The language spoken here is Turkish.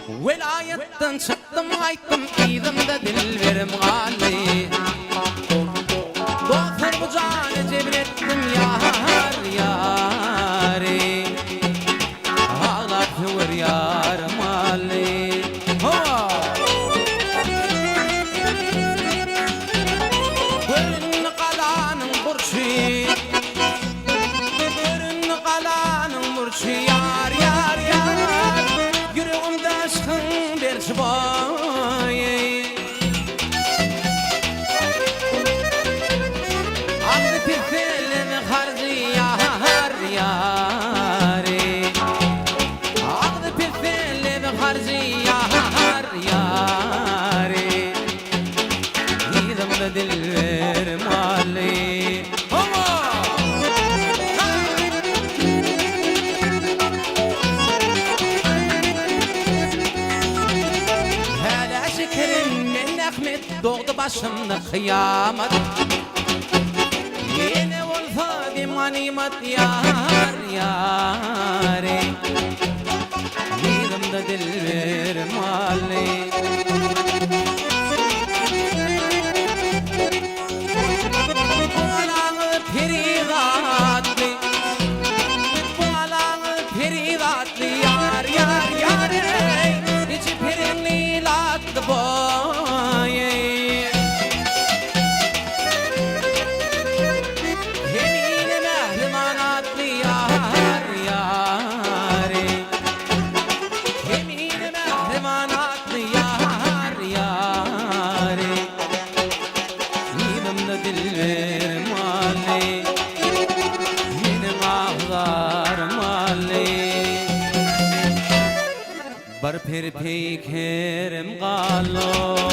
Velayetten çıktım ayttım eydimde dil verim gali. Doktor bu canı cebrettim yar yari. Ağlar hıvır yarım ali. Görün kalanın burçu, görün kalanın burçu yar yar yar. Yüreğimde aşkın bir çıbayı. Ağlı pirtelimi harcı yar yari. Ağlı pirtelimi harcı yar yari. Yedimde dil verim ali. Hele şekerim men Ahmet doğdu başımda kıyamet. Yine olsa dimanimet yar yari. Yedimde dil verim ali. Bağlanı peridatlı, bağlanı peridatlı yar yar yar. İçi perinli lattı boyu. Yemine mehrimanatlı yar yari. Yemine mehrimanatlı yar yari. Yedimde dil verim ali. Yedim ağlarım ali. Bar pir peykerim galo.